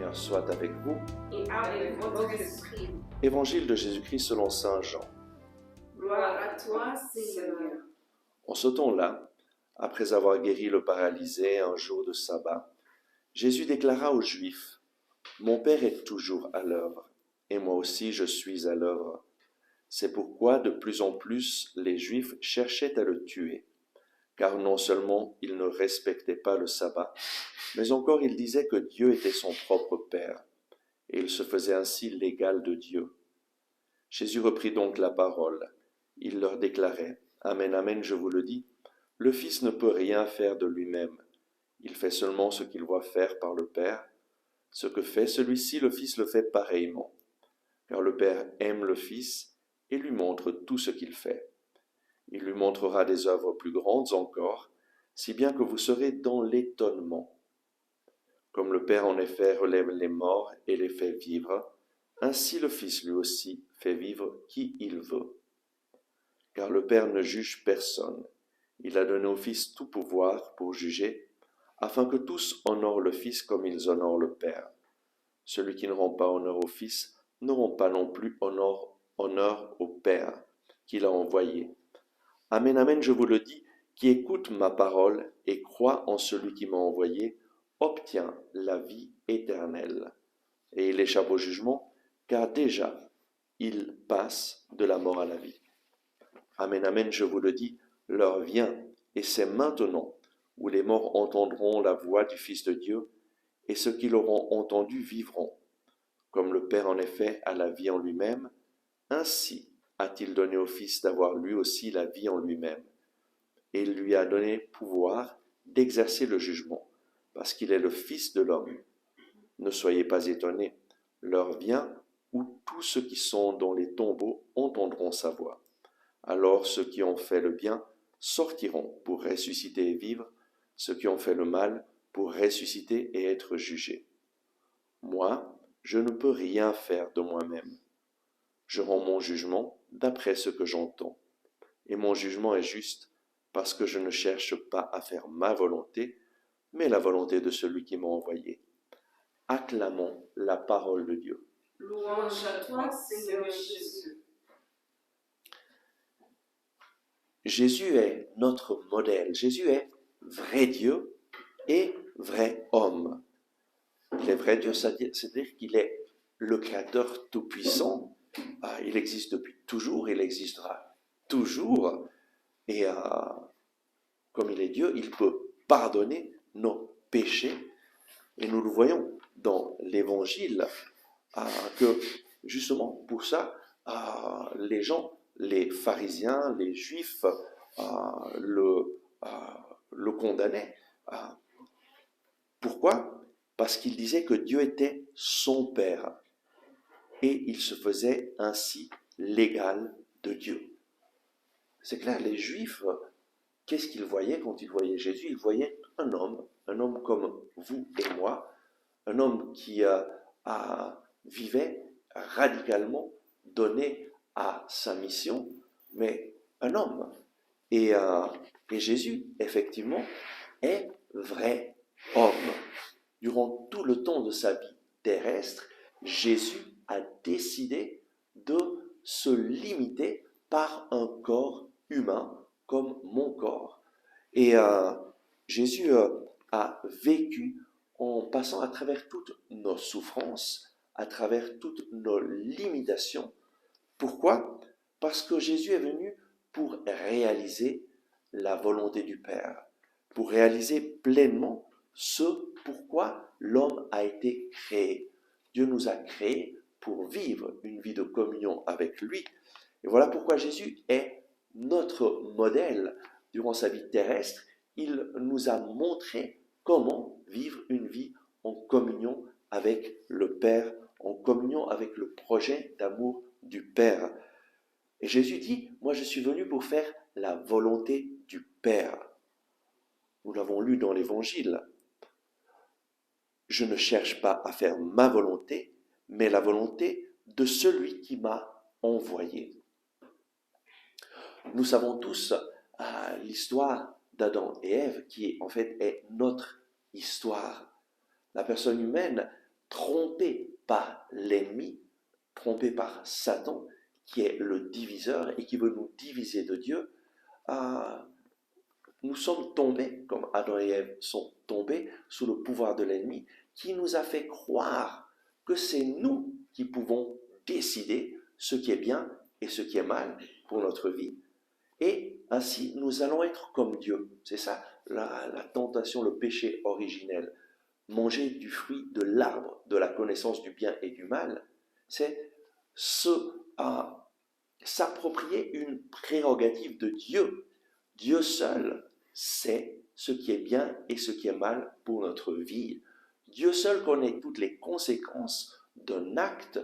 Seigneur soit avec vous. et avec votre esprit. Évangile de Jésus-Christ selon saint Jean. Gloire à toi, Seigneur. En ce temps-là, après avoir guéri le paralysé un jour de sabbat, Jésus déclara aux Juifs, « Mon Père est toujours à l'œuvre, et moi aussi je suis à l'œuvre. » C'est pourquoi de plus en plus les Juifs cherchaient à le tuer, car non seulement il ne respectait pas le sabbat, mais encore il disait que Dieu était son propre Père, et il se faisait ainsi l'égal de Dieu. Jésus reprit donc la parole. Il leur déclarait, « Amen, amen, je vous le dis, le Fils ne peut rien faire de lui-même. Il fait seulement ce qu'il voit faire par le Père. Ce que fait celui-ci, le Fils le fait pareillement. Car le Père aime le Fils et lui montre tout ce qu'il fait. Il lui montrera des œuvres plus grandes encore, si bien que vous serez dans l'étonnement. Comme le Père en effet relève les morts et les fait vivre, ainsi le Fils lui aussi fait vivre qui il veut. Car le Père ne juge personne. Il a donné au Fils tout pouvoir pour juger, afin que tous honorent le Fils comme ils honorent le Père. Celui qui ne rend pas honneur au Fils ne rend pas non plus honneur au Père qui l'a envoyé. Amen, amen, je vous le dis, qui écoute ma parole et croit en celui qui m'a envoyé, obtient la vie éternelle. Et il échappe au jugement, car déjà, il passe de la mort à la vie. Amen, amen, je vous le dis, l'heure vient, et c'est maintenant, où les morts entendront la voix du Fils de Dieu, et ceux qui l'auront entendu vivront. Comme le Père en effet a la vie en lui-même, ainsi a-t-il donné au Fils d'avoir lui aussi la vie en lui-même. Et il lui a donné pouvoir d'exercer le jugement, parce qu'il est le Fils de l'homme. Ne soyez pas étonnés, l'heure vient où tous ceux qui sont dans les tombeaux entendront sa voix. Alors ceux qui ont fait le bien sortiront pour ressusciter et vivre, ceux qui ont fait le mal pour ressusciter et être jugés. Moi, je ne peux rien faire de moi-même. Je rends mon jugement d'après ce que j'entends. Et mon jugement est juste parce que je ne cherche pas à faire ma volonté, mais la volonté de celui qui m'a envoyé. Acclamons la parole de Dieu. Louange à toi, Seigneur Jésus. Jésus est notre modèle. Jésus est vrai Dieu et vrai homme. Il est vrai Dieu, c'est-à-dire qu'il est le Créateur tout-puissant. Il existe depuis toujours, il existera toujours. Et comme il est Dieu, il peut pardonner nos péchés. Et nous le voyons dans l'Évangile, que justement pour ça, les gens, les pharisiens, les juifs, le condamnaient. Pourquoi ? Parce qu'il disait que Dieu était son Père. Et il se faisait ainsi l'égal de Dieu. C'est clair, les Juifs, qu'est-ce qu'ils voyaient quand ils voyaient Jésus ? Ils voyaient un homme comme vous et moi, un homme qui vivait radicalement donné à sa mission, mais un homme. Et Jésus, effectivement, est vrai homme. Durant tout le temps de sa vie terrestre, Jésus a décidé de se limiter par un corps humain comme mon corps. Et Jésus a vécu en passant à travers toutes nos souffrances, à travers toutes nos limitations. Pourquoi ? Parce que Jésus est venu pour réaliser la volonté du Père, pour réaliser pleinement ce pourquoi l'homme a été créé. Dieu nous a créés pour vivre une vie de communion avec lui. Et voilà pourquoi Jésus est notre modèle. Durant sa vie terrestre, il nous a montré comment vivre une vie en communion avec le Père, en communion avec le projet d'amour du Père. Et Jésus dit, moi je suis venu pour faire la volonté du Père. Nous l'avons lu dans l'Évangile. Je ne cherche pas à faire ma volonté, mais la volonté de celui qui m'a envoyé. Nous savons tous l'histoire d'Adam et Ève, qui en fait est notre histoire. La personne humaine trompés par l'ennemi, trompés par Satan, qui est le diviseur et qui veut nous diviser de Dieu, nous sommes tombés, comme Adam et Ève sont tombés, sous le pouvoir de l'ennemi, qui nous a fait croire que c'est nous qui pouvons décider ce qui est bien et ce qui est mal pour notre vie. Et ainsi, nous allons être comme Dieu. C'est ça la tentation, le péché originel. Manger du fruit de l'arbre de la connaissance du bien et du mal, c'est s'approprier une prérogative de Dieu. Dieu seul sait ce qui est bien et ce qui est mal pour notre vie. Dieu seul connaît toutes les conséquences d'un acte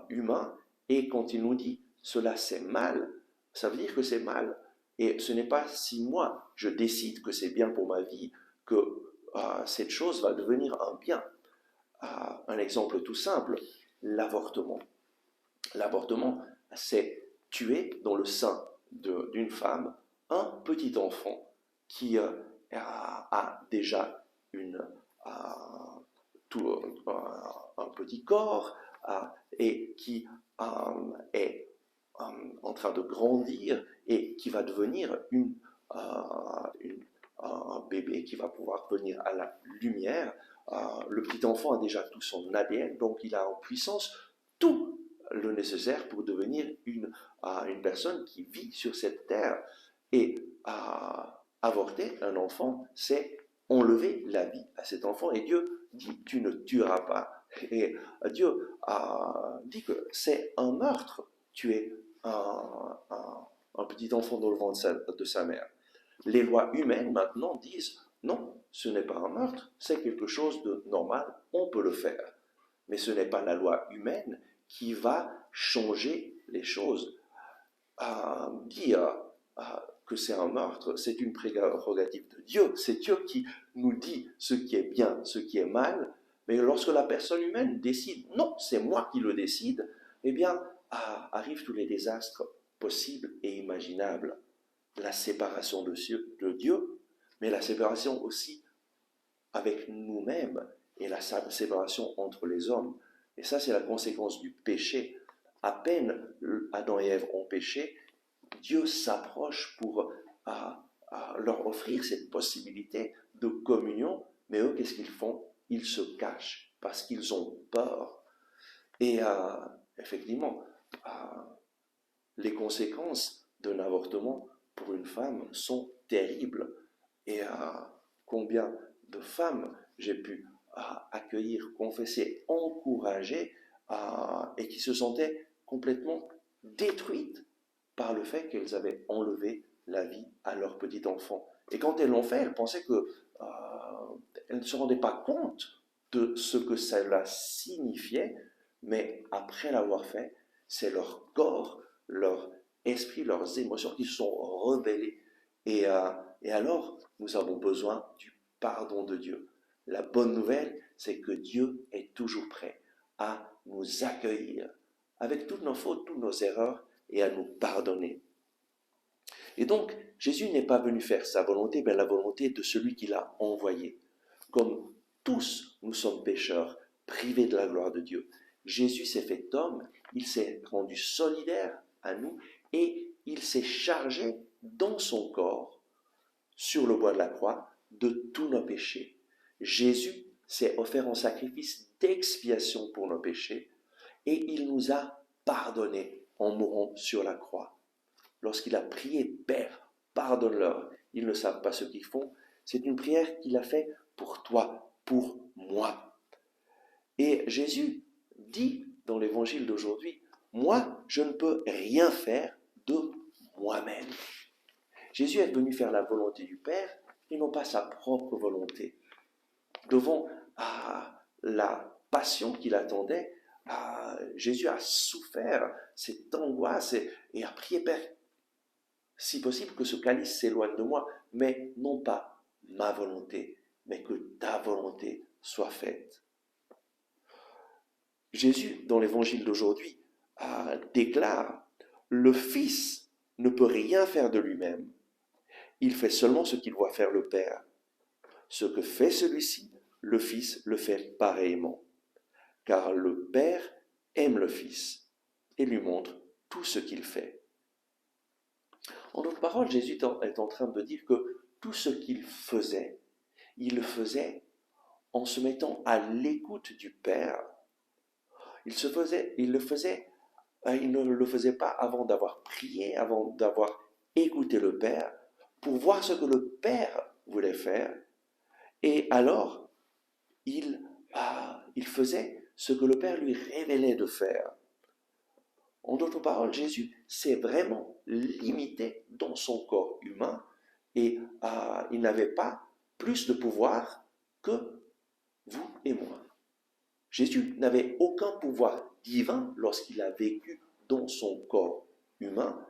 humain, et quand il nous dit cela c'est mal, ça veut dire que c'est mal. Et ce n'est pas si moi je décide que c'est bien pour ma vie que cette chose va devenir un bien. Un exemple tout simple, l'avortement. L'avortement, c'est tuer dans le sein d'une femme un petit enfant qui a déjà un petit corps et qui est en train de grandir et qui va devenir un bébé qui va pouvoir venir à la lumière. Le petit enfant a déjà tout son ADN, donc il a en puissance tout le nécessaire pour devenir une personne qui vit sur cette terre. Et avorter un enfant, c'est enlever la vie à cet enfant. Et Dieu dit, tu ne tueras pas. Et Dieu dit que c'est un meurtre, tuer un petit enfant dans le ventre de sa mère. Les lois humaines maintenant disent, non, ce n'est pas un meurtre, c'est quelque chose de normal, on peut le faire. Mais ce n'est pas la loi humaine qui va changer les choses. Dire que c'est un meurtre, c'est une prérogative de Dieu. C'est Dieu qui nous dit ce qui est bien, ce qui est mal. Mais lorsque la personne humaine décide, non, c'est moi qui le décide, eh bien, arrivent tous les désastres possibles et imaginables. La séparation de Dieu, mais la séparation aussi avec nous-mêmes et la séparation entre les hommes. Et ça, c'est la conséquence du péché. À peine Adam et Ève ont péché, Dieu s'approche pour leur offrir cette possibilité de communion, mais eux, qu'est-ce qu'ils font? Ils se cachent parce qu'ils ont peur. Et effectivement, les conséquences d'un avortement pour une femme sont terribles. Et combien de femmes j'ai pu accueillir, confesser, encourager, et qui se sentaient complètement détruites par le fait qu'elles avaient enlevé la vie à leur petit enfant. Et quand elles l'ont fait, elles pensaient qu'elles ne se rendaient pas compte de ce que cela signifiait, mais après l'avoir fait, c'est leur corps, leur esprit, leurs émotions qui se sont rebellées. Et alors, nous avons besoin du pardon de Dieu. La bonne nouvelle, c'est que Dieu est toujours prêt à nous accueillir avec toutes nos fautes, toutes nos erreurs, et à nous pardonner. Et donc, Jésus n'est pas venu faire sa volonté, mais la volonté de celui qui l'a envoyé. Comme tous, nous sommes pécheurs, privés de la gloire de Dieu. Jésus s'est fait homme, il s'est rendu solidaire à nous, et il s'est chargé dans son corps, sur le bois de la croix, de tous nos péchés. Jésus s'est offert en sacrifice d'expiation pour nos péchés, et il nous a pardonnés en mourant sur la croix. Lorsqu'il a prié, Père, pardonne-leur, ils ne savent pas ce qu'ils font, c'est une prière qu'il a faite pour toi, pour moi. Et Jésus dit dans l'évangile d'aujourd'hui, moi, je ne peux rien faire de moi-même. Jésus est venu faire la volonté du Père et non pas sa propre volonté. Devant la passion qu'il attendait, Jésus a souffert cette angoisse et a prié, Père, si possible que ce calice s'éloigne de moi, mais non pas ma volonté, mais que ta volonté soit faite. Jésus, dans l'évangile d'aujourd'hui, déclare, le Fils ne peut rien faire de lui-même. Il fait seulement ce qu'il voit faire le Père. Ce que fait celui-ci, le Fils le fait pareillement. car le Père aime le Fils et lui montre tout ce qu'il fait. En d'autres paroles, Jésus est en train de dire que tout ce qu'il faisait, il le faisait en se mettant à l'écoute du Père. Il ne le faisait pas avant d'avoir prié, avant d'avoir écouté le Père, pour voir ce que le Père voulait faire. Et alors, il faisait ce que le Père lui révélait de faire. En d'autres paroles, Jésus s'est vraiment limité dans son corps humain et il n'avait pas plus de pouvoir que vous et moi. Jésus n'avait aucun pouvoir divin lorsqu'il a vécu dans son corps humain,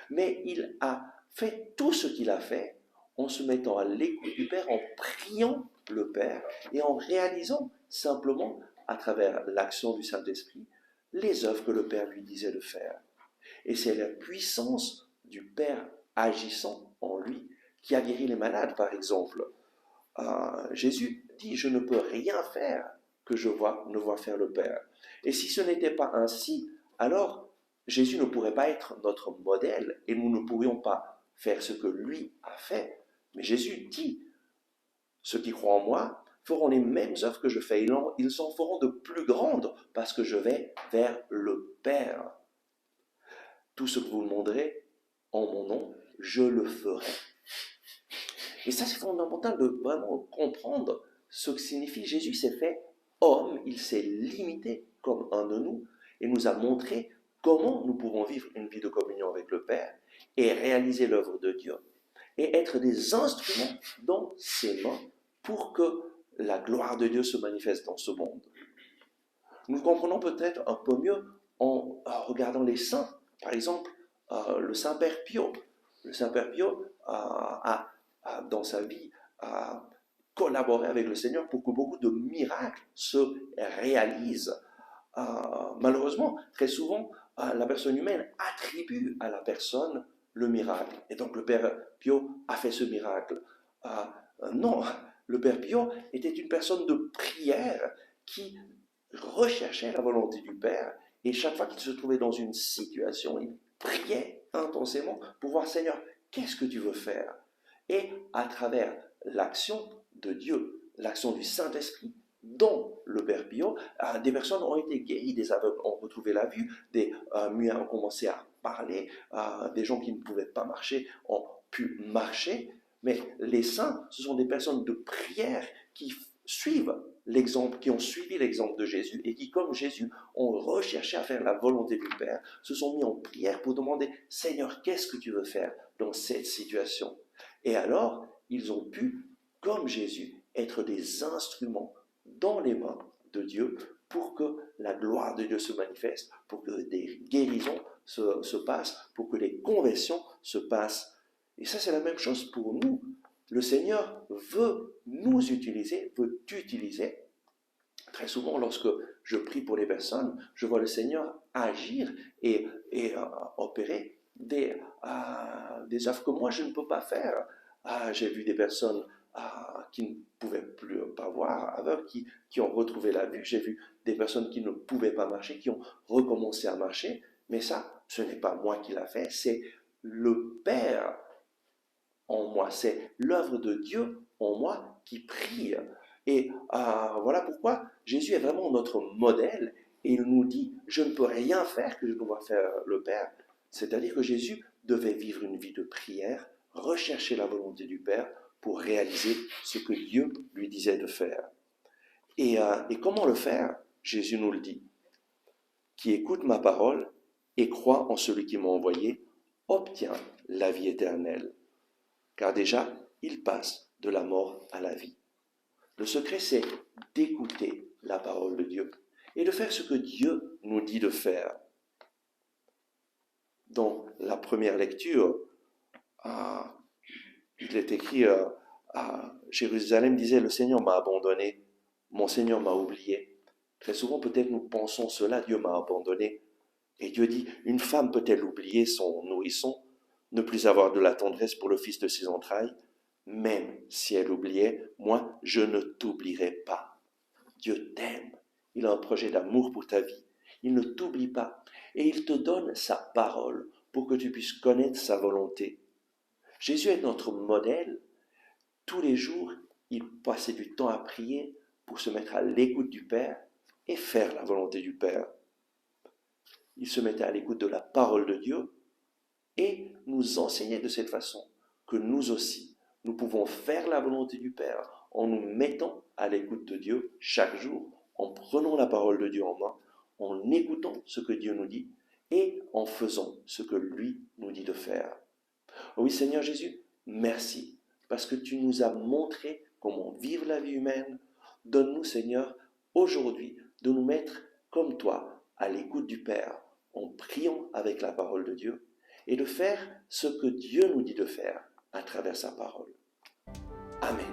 mais il a fait tout ce qu'il a fait en se mettant à l'écoute du Père, en priant le Père et en réalisant simplement, à travers l'action du Saint-Esprit, les œuvres que le Père lui disait de faire. Et c'est la puissance du Père agissant en lui qui a guéri les malades, par exemple. Jésus dit « Je ne peux rien faire que je ne vois faire le Père ». Et si ce n'était pas ainsi, alors Jésus ne pourrait pas être notre modèle et nous ne pourrions pas faire ce que lui a fait. Mais Jésus dit « Ceux qui croient en moi feront les mêmes œuvres que je fais, ils en feront de plus grandes parce que je vais vers le Père. Tout ce que vous me demanderez en mon nom, je le ferai. » Et ça, c'est fondamental de vraiment comprendre ce que signifie Jésus s'est fait homme, il s'est limité comme un de nous et nous a montré comment nous pouvons vivre une vie de communion avec le Père et réaliser l'œuvre de Dieu et être des instruments dans ses mains pour que la gloire de Dieu se manifeste dans ce monde. Nous comprenons peut-être un peu mieux en regardant les saints. Par exemple, le Saint-Père Pio. Le Saint-Père Pio dans sa vie, a collaboré avec le Seigneur pour que beaucoup de miracles se réalisent. Malheureusement, très souvent, la personne humaine attribue à la personne le miracle. Et donc le Père Pio a fait ce miracle. Non, le Père Pio était une personne de prière qui recherchait la volonté du Père. Et chaque fois qu'il se trouvait dans une situation, il priait intensément pour voir, Seigneur, qu'est-ce que tu veux faire? Et à travers l'action de Dieu, l'action du Saint-Esprit, dont le Père Pio, des personnes ont été guéries, des aveugles ont retrouvé la vue, des muets ont commencé à parler, des gens qui ne pouvaient pas marcher ont pu marcher. Mais les saints, ce sont des personnes de prière qui suivent l'exemple, qui ont suivi l'exemple de Jésus et qui, comme Jésus, ont recherché à faire la volonté du Père, se sont mis en prière pour demander « Seigneur, qu'est-ce que tu veux faire dans cette situation ?» Et alors, ils ont pu, comme Jésus, être des instruments dans les mains de Dieu pour que la gloire de Dieu se manifeste, pour que des guérisons se passent, pour que les conversions se passent. Et ça, c'est la même chose pour nous. Le Seigneur veut nous utiliser, veut t'utiliser. Très souvent, lorsque je prie pour les personnes, je vois le Seigneur agir et opérer des œuvres que moi je ne peux pas faire. J'ai vu des personnes qui ne pouvaient plus pas voir, aveugles, qui ont retrouvé la vue. J'ai vu des personnes qui ne pouvaient pas marcher, qui ont recommencé à marcher. Mais ça, ce n'est pas moi qui l'a fait, c'est le Père en moi. C'est l'œuvre de Dieu en moi qui prie. Et voilà pourquoi Jésus est vraiment notre modèle. Et il nous dit, je ne peux rien faire que je dois faire le Père. C'est-à-dire que Jésus devait vivre une vie de prière, rechercher la volonté du Père pour réaliser ce que Dieu lui disait de faire. Et comment le faire? Jésus nous le dit. Qui écoute ma parole et croit en celui qui m'a envoyé, obtient la vie éternelle. Car déjà, il passe de la mort à la vie. Le secret, c'est d'écouter la parole de Dieu et de faire ce que Dieu nous dit de faire. Dans la première lecture, il est écrit à Jérusalem, disait, le Seigneur m'a abandonné, mon Seigneur m'a oublié. Très souvent, peut-être nous pensons cela, Dieu m'a abandonné. Et Dieu dit, une femme peut-elle oublier son nourrisson, ne plus avoir de la tendresse pour le fils de ses entrailles? Même si elle oubliait, moi, je ne t'oublierai pas. Dieu t'aime Il a un projet d'amour pour ta vie. Il ne t'oublie pas et il te donne sa parole pour que tu puisses connaître sa volonté. Jésus est notre modèle. Tous les jours, il passait du temps à prier pour se mettre à l'écoute du Père et faire la volonté du Père. Il se mettait à l'écoute de la parole de Dieu et nous enseignait de cette façon que nous aussi, nous pouvons faire la volonté du Père en nous mettant à l'écoute de Dieu chaque jour, en prenant la parole de Dieu en main, en écoutant ce que Dieu nous dit et en faisant ce que lui nous dit de faire. Oui, Seigneur Jésus, merci parce que tu nous as montré comment vivre la vie humaine. Donne-nous, Seigneur, aujourd'hui de nous mettre comme toi à l'écoute du Père, en priant avec la parole de Dieu et de faire ce que Dieu nous dit de faire à travers sa parole. Amen.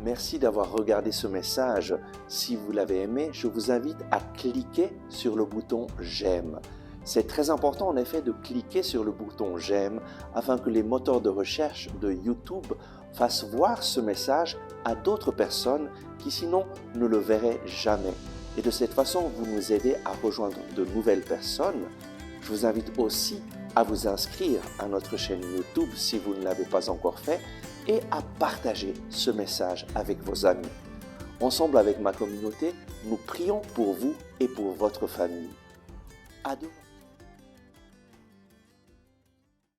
Merci d'avoir regardé ce message. Si vous l'avez aimé, je vous invite à cliquer sur le bouton « J'aime ». C'est très important en effet de cliquer sur le bouton « J'aime » afin que les moteurs de recherche de YouTube fassent voir ce message à d'autres personnes qui sinon ne le verraient jamais. Et de cette façon, vous nous aidez à rejoindre de nouvelles personnes. Je vous invite aussi à vous inscrire à notre chaîne YouTube si vous ne l'avez pas encore fait et à partager ce message avec vos amis. Ensemble avec ma communauté, nous prions pour vous et pour votre famille. À demain.